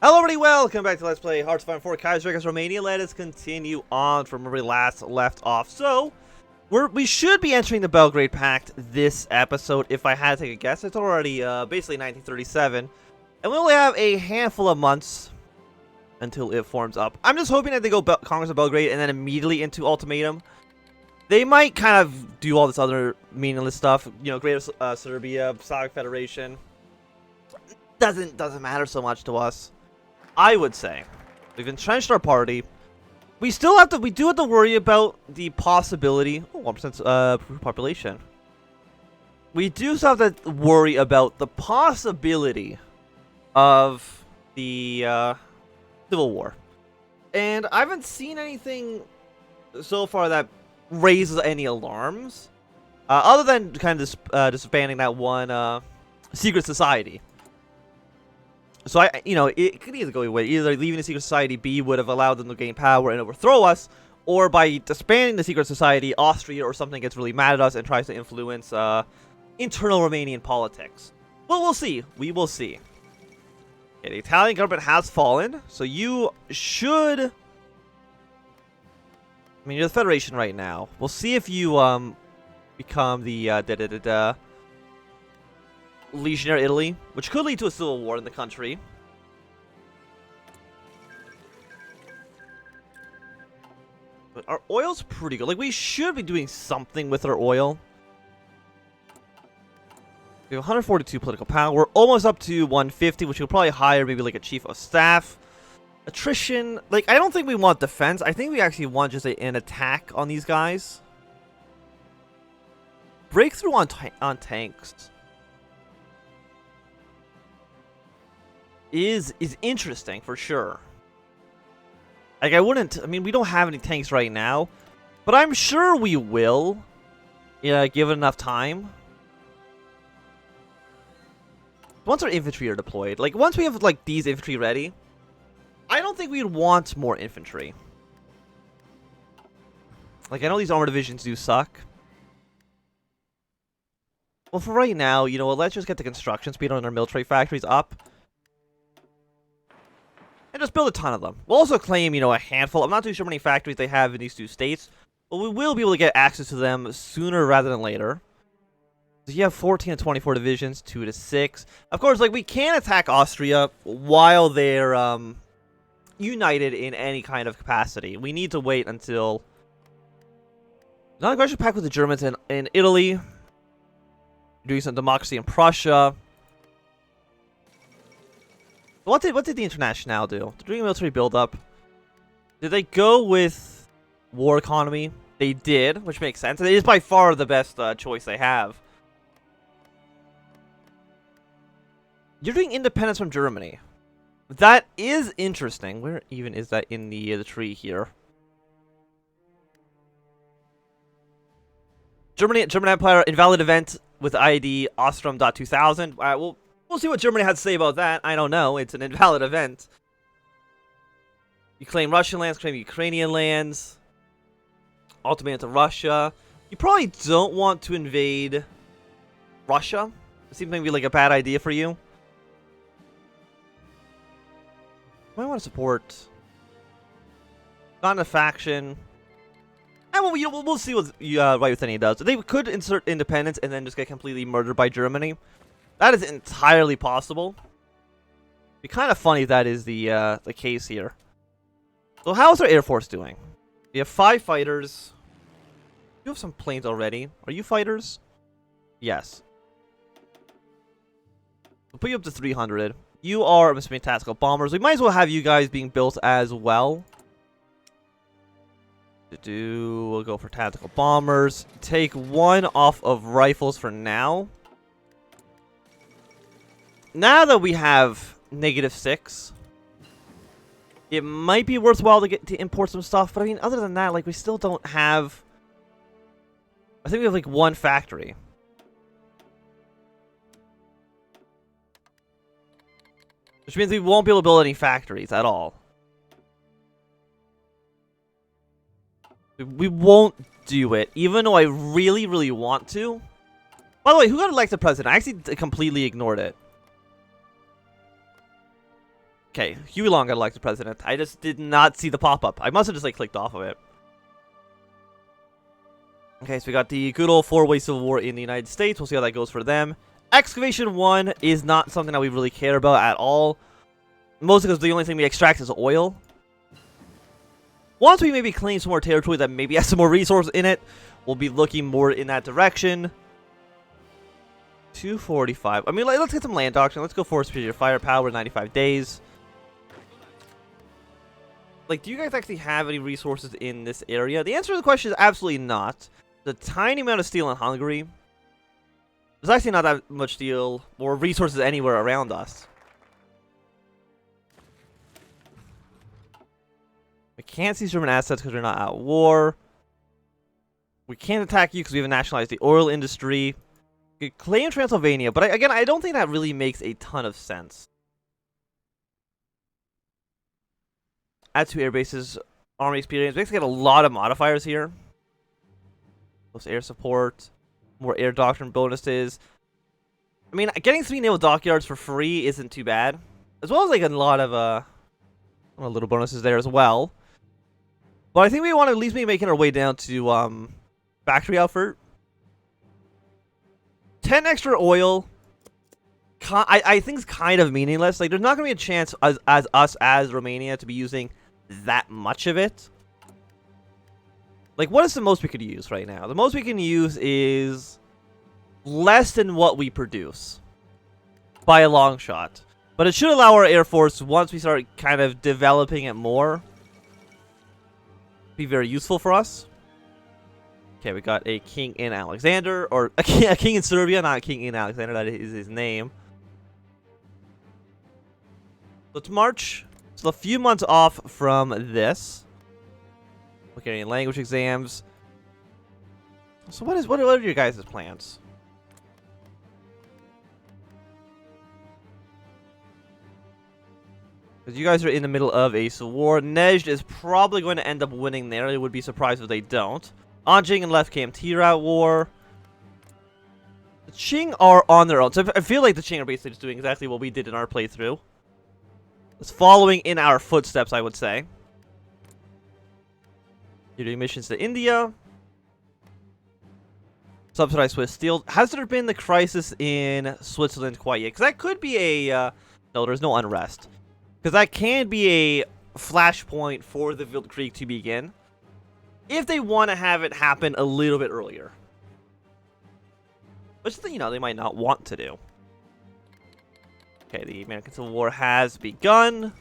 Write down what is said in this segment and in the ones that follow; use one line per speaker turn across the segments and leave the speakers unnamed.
Hello everybody, welcome back to Let's Play HOI4 Kaiserreich Romania. Let us continue on from where we last left off. So, we should be entering the Belgrade Pact this episode, if I had to take a guess. It's already basically 1937, and we only have a handful of months until it forms up. I'm just hoping that they go Congress of Belgrade and then immediately into ultimatum. They might kind of do all this other meaningless stuff, you know, Greater Serbia, Slavic Federation. Doesn't matter so much to us. I would say we've entrenched our party. We do have to worry about the possibility. Oh, 1% population. We do still have to worry about the possibility of the civil war, and I haven't seen anything so far that raises any alarms, other than kind of disbanding that one secret society. So it could either go away. Either leaving the secret society, B would have allowed them to gain power and overthrow us, or by disbanding the secret society, Austria or something gets really mad at us and tries to influence internal Romanian politics. Well, we'll see. We will see. Okay, the Italian government has fallen, so you should. I mean, you're the Federation right now. We'll see if you become the Legionnaire Italy, which could lead to a civil war in the country. But our oil's pretty good. Like, we should be doing something with our oil. We have 142 political power. We're almost up to 150, which we'll probably hire maybe like a chief of staff. Attrition, like, I don't think we want defense. I think we actually want just an attack on these guys. Breakthrough on tanks is interesting for sure. Like, I mean, we don't have any tanks right now, but I'm sure we will. Yeah, give it enough time. Once our infantry are deployed, like once we have like these infantry ready, I don't think we'd want more infantry. Like, I know these armor divisions do suck. Well, for right now, you know what, let's just get the construction speed on our military factories up. And just build a ton of them. We'll also claim, you know, a handful. I'm not too sure how many factories they have in these two states, but we will be able to get access to them sooner rather than later. So you have 14 to 24 divisions, 2 to 6. Of course, like, we can attack Austria while they're united in any kind of capacity. We need to wait until non-aggression pact with the Germans in Italy. Doing some democracy in Prussia. What did the Internationale do? They're doing a military build-up. Did they go with war economy? They did, which makes sense. It is by far the best choice they have. You're doing independence from Germany. That is interesting. Where even is that in the tree here? German Empire invalid event with ID Ostrom.2000. We'll see what Germany has to say about that. I don't know. It's an invalid event. You claim Russian lands, claim Ukrainian lands. Ultimatum to Russia. You probably don't want to invade Russia. It seems maybe like a bad idea for you. You might want to support. Not in a faction. And we'll see what Right Withania does. They could insert independence and then just get completely murdered by Germany. That is entirely possible. It'd be kind of funny if that is the case here. So how's our Air Force doing? We have 5 fighters. You have some planes already. Are you fighters? Yes. We'll put you up to 300. You are, I'm assuming, tactical bombers. We might as well have you guys being built as well. We'll go for tactical bombers. Take 1 off of rifles for now. Now that we have -6, it might be worthwhile to import some stuff. But I mean, other than that, like, we still don't have. I think we have like 1 factory. Which means we won't be able to build any factories at all. We won't do it, even though I really, really want to. By the way, who got elected president? I actually completely ignored it. Okay, Huey Long got elected president. I just did not see the pop-up. I must have just, like, clicked off of it. Okay, so we got the good old four-way civil war in the United States. We'll see how that goes for them. Excavation 1 is not something that we really care about at all. Mostly because the only thing we extract is oil. Once we maybe claim some more territory that maybe has some more resources in it, we'll be looking more in that direction. 245. I mean, let's get some land auction. Let's go for superior firepower, 95 days. Like, do you guys actually have any resources in this area? The answer to the question is absolutely not. The tiny amount of steel in Hungary. There's actually not that much steel or resources anywhere around us. We can't seize German assets because we're not at war. We can't attack you because we haven't nationalized the oil industry. We could claim Transylvania, but again, I don't think that really makes a ton of sense. Add 2 air bases, army experience. We actually get a lot of modifiers here. Plus air support, more air doctrine bonuses. I mean, getting 3 naval dockyards for free isn't too bad. As well as like a lot of little bonuses there as well. But I think we want to at least be making our way down to factory outfit. 10 extra oil. I think it's kind of meaningless. Like, there's not going to be a chance as Romania to be using that much of it. Like, what is the most we could use right now? The most we can use is less than what we produce by a long shot. But it should allow our Air Force, once we start kind of developing it more, be very useful for us. Okay, we got a king in Alexander, or a king in Serbia, not a king in Alexander, that is his name. Let's march. So a few months off from this. Bulgarian language exams. So what are your guys' plans? Because you guys are in the middle of a civil war. Nejd is probably going to end up winning there. I would be surprised if they don't. Anjing and Left Cam Tira war. The Qing are on their own. So I feel like the Qing are basically just doing exactly what we did in our playthrough. It's following in our footsteps, I would say. You're doing missions to India. Subsidized Swiss steel. Has there been the crisis in Switzerland quite yet? Because that could be a... no, there's no unrest. Because that can be a flashpoint for the Weltkrieg to begin. If they want to have it happen a little bit earlier. Which, you know, they might not want to do. Okay, the American Civil War has begun.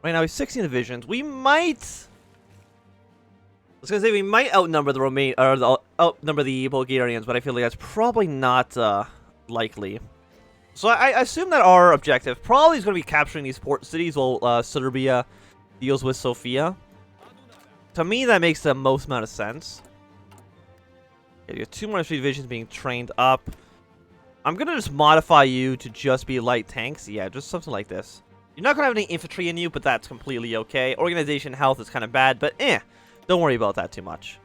Right now, we have 16 divisions. We might... I was going to say we might outnumber the outnumber the Bulgarians, but I feel like that's probably not likely. So I assume that our objective probably is going to be capturing these port cities while Serbia deals with Sofia. To me, that makes the most amount of sense. Okay, you have 2 more divisions being trained up. I'm going to just modify you to just be light tanks. Yeah, just something like this. You're not going to have any infantry in you, but that's completely okay. Organization health is kind of bad, but don't worry about that too much.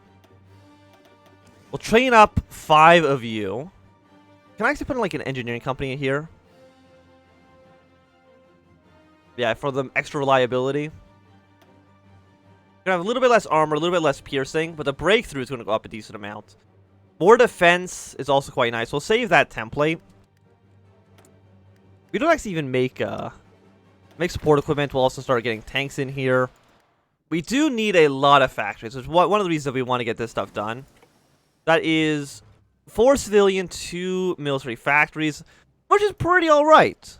We'll train up 5 of you. Can I actually put in like an engineering company here? Yeah, for the extra reliability. We're going to have a little bit less armor, a little bit less piercing, but the breakthrough is going to go up a decent amount. More defense is also quite nice. We'll save that template. We don't actually even make support equipment. We'll also start getting tanks in here. We do need a lot of factories, which is one of the reasons that we want to get this stuff done. That is 4 civilian, 2 military factories, which is pretty alright.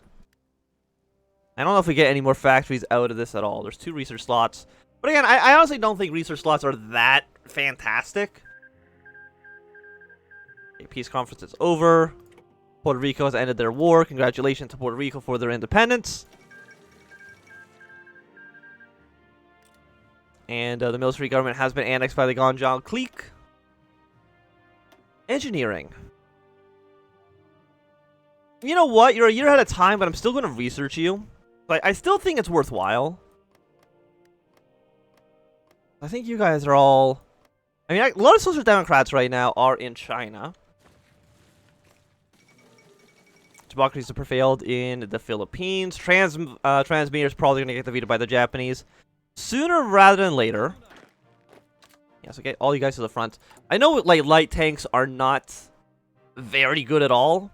I don't know if we get any more factories out of this at all. There's 2 research slots. But again, I honestly don't think research slots are that fantastic. Okay, peace conference is over. Puerto Rico has ended their war. Congratulations to Puerto Rico for their independence. And the military government has been annexed by the Gonjal clique. Engineering. You know what? You're a year ahead of time, but I'm still going to research you. But I still think it's worthwhile. I think you guys are all... I mean, a lot of social democrats right now are in China. democracies have prevailed in the Philippines. Transmeter is probably going to get defeated by the Japanese sooner rather than later. Yeah, so get all you guys to the front. I know like light tanks are not very good at all.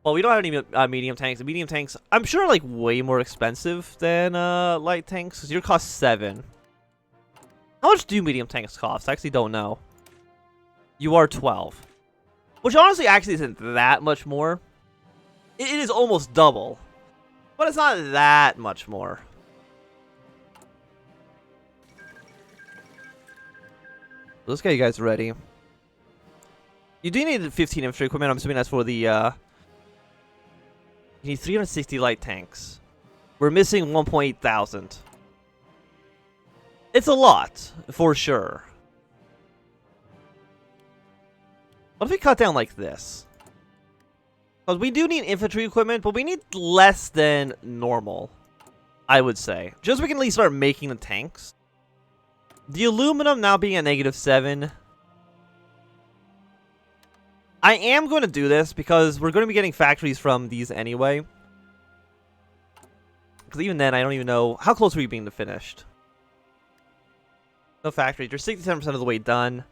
Well, we don't have any medium tanks. The medium tanks, I'm sure, like way more expensive than light tanks. Because yours cost 7. How much do medium tanks cost? I actually don't know. You are 12. Which honestly actually isn't that much more. It is almost double. But it's not that much more. Let's get you guys ready. You do need 15 infantry equipment. I'm assuming that's for the... you need 360 light tanks. We're missing 1.8 thousand. It's a lot, for sure. What if we cut down like this? Because we do need infantry equipment, but we need less than normal, I would say. Just so we can at least start making the tanks. The aluminum now being at -7. I am going to do this because we're going to be getting factories from these anyway. Because even then, I don't even know... How close are we being to finished? No factories. You're 67% of the way done.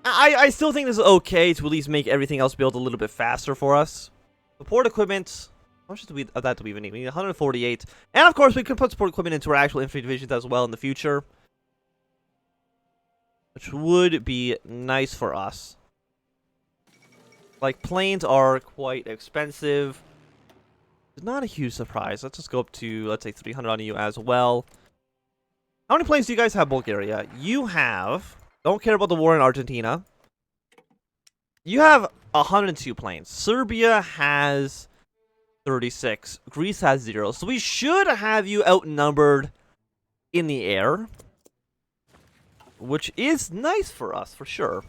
I still think this is okay to at least make everything else build a little bit faster for us. Support equipment... How much of that do we even need? We need 148. And of course, we can put support equipment into our actual infantry divisions as well in the future. Which would be nice for us. Like, planes are quite expensive. It's not a huge surprise. Let's just go up to, let's say, 300 on you as well. How many planes do you guys have, Bulgaria? You have... Don't care about the war in Argentina. You have 102 planes. Serbia has 36. Greece has 0. So we should have you outnumbered in the air. Which is nice for us, for sure.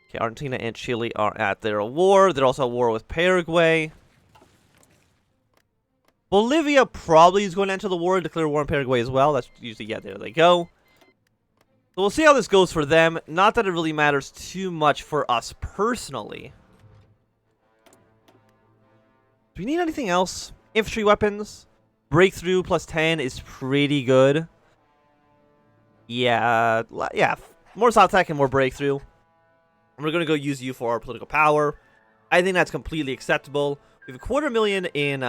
Okay, Argentina and Chile are at their war. They're also at war with Paraguay. Bolivia probably is going to enter the war and declare war on Paraguay as well. That's usually, yeah, there they go. So we'll see how this goes for them. Not that it really matters too much for us personally. Do we need anything else? Infantry weapons. Breakthrough plus 10 is pretty good. Yeah, more South Tech and more Breakthrough. And we're going to go use you for our political power. I think that's completely acceptable. We have 250,000 in...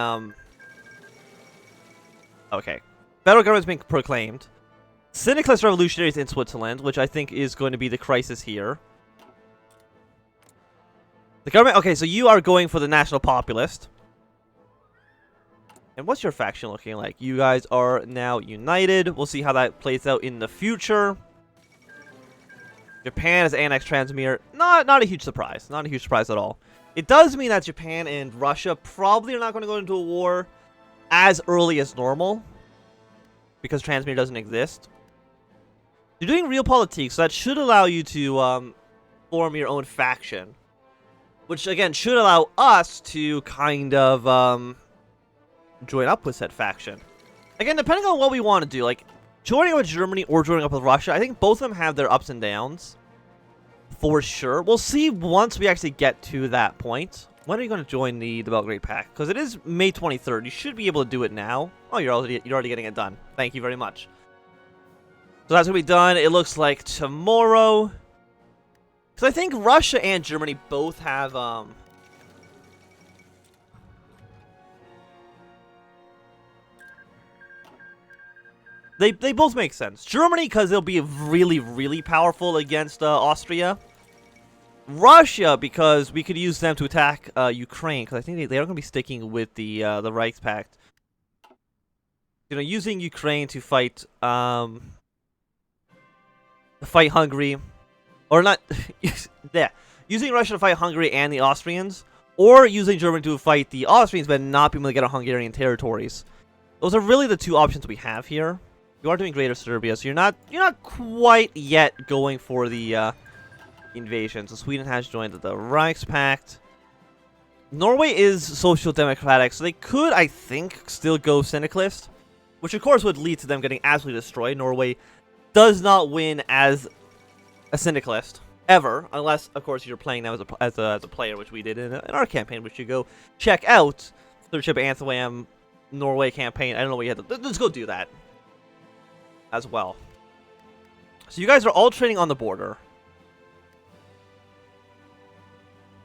Okay. Federal government's been proclaimed. Syndicalist revolutionaries in Switzerland, which I think is going to be the crisis here. The government... Okay, so you are going for the National Populist. And what's your faction looking like? You guys are now united. We'll see how that plays out in the future. Japan has annexed Transmere. Not a huge surprise. Not a huge surprise at all. It does mean that Japan and Russia probably are not going to go into a war as early as normal. Because Transmere doesn't exist. You're doing real politics, so that should allow you to form your own faction. Which, again, should allow us to kind of... join up with said faction. Again, depending on what we want to do, like joining up with Germany or joining up with Russia, I think both of them have their ups and downs. For sure. We'll see once we actually get to that point. When are you going to join the Belgrade Pact? Because it is May 23rd. You should be able to do it now. Oh, you're already getting it done. Thank you very much. So that's going to be done. It looks like tomorrow. Because I think Russia and Germany both have... They both make sense. Germany, because they'll be really, really powerful against Austria. Russia, because we could use them to attack Ukraine, because I think they are going to be sticking with the Reich Pact. You know, using Ukraine to fight Hungary, or not, yeah, using Russia to fight Hungary and the Austrians, or using Germany to fight the Austrians, but not being able to get on Hungarian territories. Those are really the two options we have here. You are doing Greater Serbia, so you're not quite yet going for the invasion. So Sweden has joined the Reichspakt. Norway is social democratic, so they could, I think, still go syndicalist, which of course would lead to them getting absolutely destroyed. Norway does not win as a syndicalist. ever, unless, of course, you're playing now as a player, which we did in our campaign, which you go check out. Third Ship Anthem, Norway campaign. I don't know what you had to... Let's go do that as well. So you guys are all training on the border.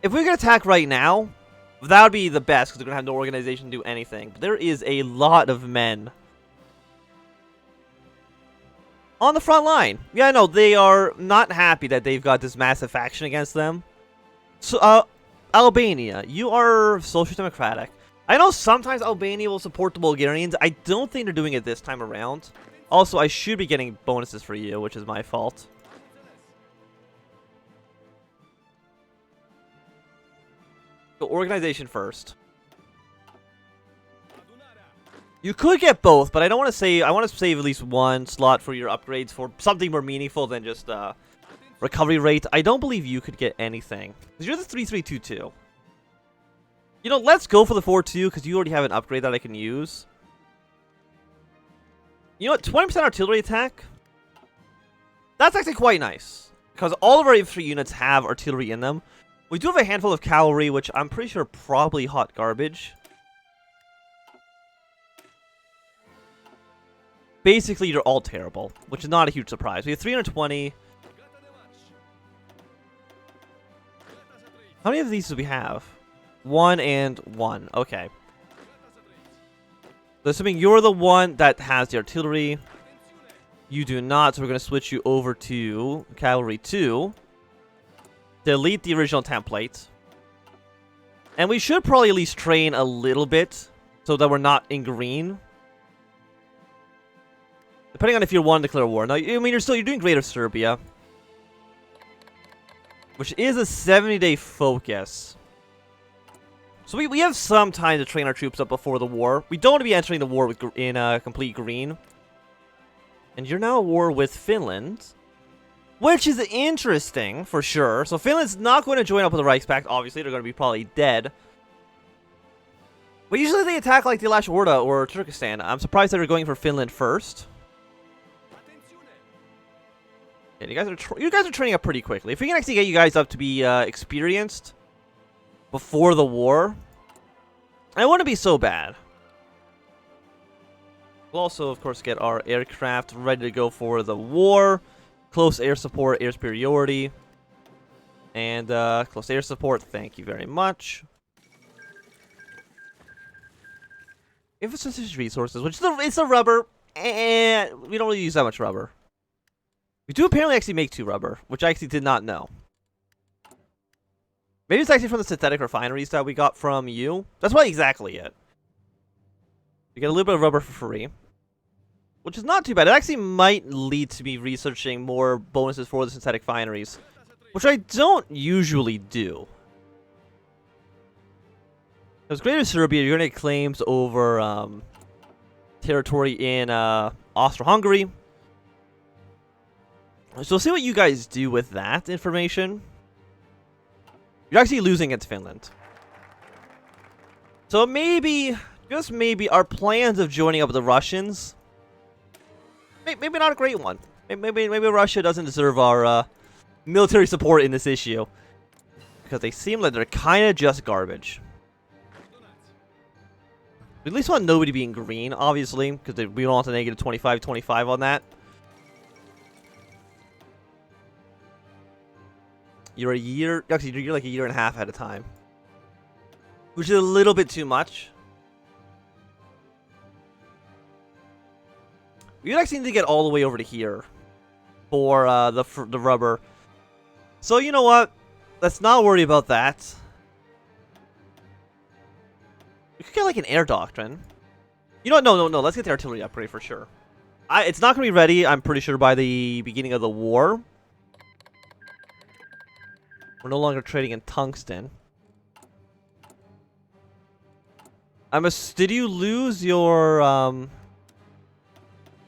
If we could attack right now, that would be the best, because they're going to have no organization to do anything. But there is a lot of men on the front line. Yeah, no, they are not happy that they've got this massive faction against them. So, Albania, you are social democratic. I know sometimes Albania will support the Bulgarians. I don't think they're doing it this time around. Also, I should be getting bonuses for you, which is my fault. So, organization first. You could get both, but I don't want to say. I want to save at least one slot for your upgrades for something more meaningful than just recovery rate. I don't believe you could get anything because you're the 3-3-2-2. You know, let's go for the 4-2 because you already have an upgrade that I can use. You know what? 20% artillery attack. That's actually quite nice because all of our infantry units have artillery in them. We do have a handful of cavalry, which I'm pretty sure are probably hot garbage. Basically, you're all terrible, which is not a huge surprise. We have 320. How many of these do we have? 1 and 1. Okay. So assuming you're the one that has the artillery. You do not, so we're going to switch you over to Cavalry 2. Delete the original template. And we should probably at least train a little bit so that we're not in green. Depending on if you want to declare war. Now, I mean, you're doing Greater Serbia, which is a 70-day focus. So we have some time to train our troops up before the war. We don't want to be entering the war with in complete green. And you're now at war with Finland, which is interesting for sure. So Finland's not going to join up with the Reichspakt. Obviously, they're going to be probably dead. But usually they attack like the Alash Orda or Turkestan. I'm surprised that they're going for Finland first. Yeah, you guys are training up pretty quickly. If we can actually get you guys up to be experienced before the war, I wouldn't be so bad. We'll also, of course, get our aircraft ready to go for the war. Close air support, air superiority. And close air support, thank you very much. Infrastructure resources, which is it's a rubber, and we don't really use that much rubber. We do apparently actually make 2 rubber, which I actually did not know. Maybe it's actually from the synthetic refineries that we got from you. That's probably exactly it. We get a little bit of rubber for free, which is not too bad. It actually might lead to me researching more bonuses for the synthetic refineries, which I don't usually do. Because Greater Serbia, you're going to get claims over territory in Austro-Hungary. So we'll see what you guys do with that information. You're actually losing against Finland. So maybe, just maybe, our plans of joining up with the Russians, maybe not a great one. Maybe Russia doesn't deserve our military support in this issue. Because they seem like they're kind of just garbage. We at least want nobody being green, obviously, because we don't want the negative 25-25 on that. You're a year, actually you're like a year and a half ahead of time, which is a little bit too much. We actually need to get all the way over to here for the rubber. So you know what? Let's not worry about that. We could get like an air doctrine. You know what? No. Let's get the artillery upgrade for sure. It's not going to be ready, I'm pretty sure, by the beginning of the war. We're no longer trading in tungsten. Did you lose your,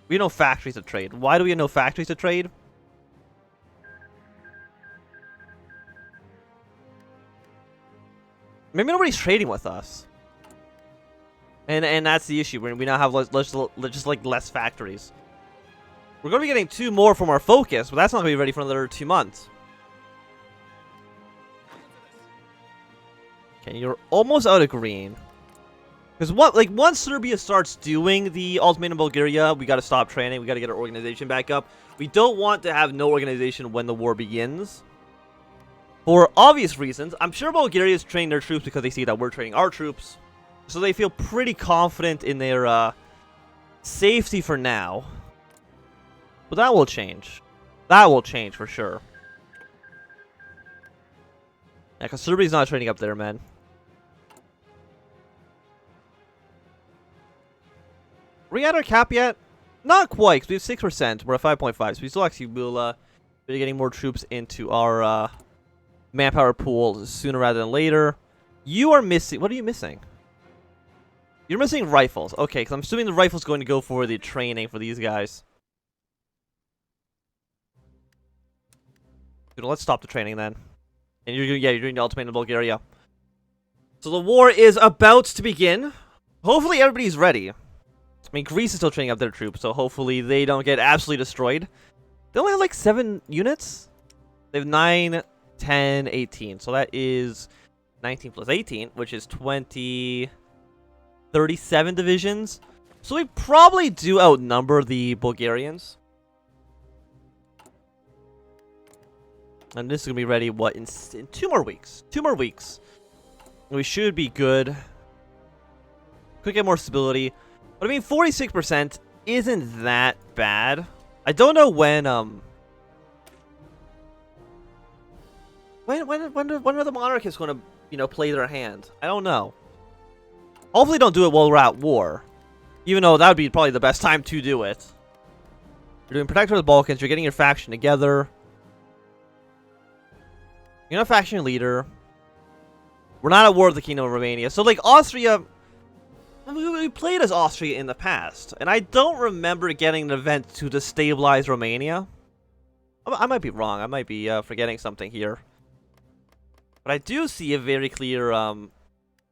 we have no factories to trade. Why do we have no factories to trade? Maybe nobody's trading with us. And that's the issue. We now have just like less factories. We're going to be getting 2 more from our focus, but that's not going to be ready for another 2 months. Okay, you're almost out of green. Because once Serbia starts doing the ultimatum in Bulgaria, we got to stop training. We got to get our organization back up. We don't want to have no organization when the war begins. For obvious reasons. I'm sure Bulgaria is training their troops because they see that we're training our troops. So they feel pretty confident in their safety for now. But that will change. That will change for sure. Yeah, because Serbia's not training up there, man. Are we at our cap yet? Not quite, because we have 6%. We're at 5.5, so we still actually will be getting more troops into our manpower pool sooner rather than later. You are missing... What are you missing? You're missing rifles. Okay, because I'm assuming the rifle's going to go for the training for these guys. Dude, let's stop the training then. And you're doing the ultimate in Bulgaria. So the war is about to begin. Hopefully everybody's ready. I mean, Greece is still training up their troops, so hopefully they don't get absolutely destroyed. They only have like 7 units. They have 9, 10, 18. So that is 19 plus 18, which is 20, 37 divisions. So we probably do outnumber the Bulgarians. And this is going to be ready, what, in 2 more weeks? 2 more weeks. We should be good. Could get more stability. But I mean, 46% isn't that bad. I don't know when are the monarchists going to, you know, play their hand? I don't know. Hopefully don't do it while we're at war. Even though that would be probably the best time to do it. You're doing Protector of the Balkans, you're getting your faction together. You're not a faction leader. We're not at war with the Kingdom of Romania. So, like, Austria... We played as Austria in the past. And I don't remember getting an event to destabilize Romania. I might be wrong. I might be forgetting something here. But I do see a very clear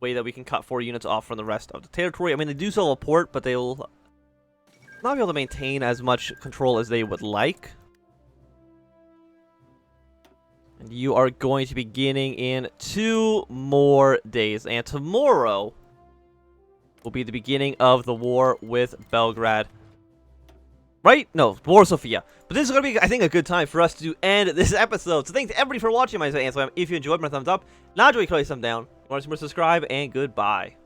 way that we can cut 4 units off from the rest of the territory. I mean, they do still have a port, but they'll not be able to maintain as much control as they would like. And you are going to be beginning in 2 more days. And tomorrow will be the beginning of the war with Belgrade. Right? No, War Sofia. But this is going to be, I think, a good time for us to end this episode. So thanks everybody for watching. My name is Ansel. If you enjoyed, my thumbs up. Not enjoy, click thumbs down. Want to subscribe, and goodbye.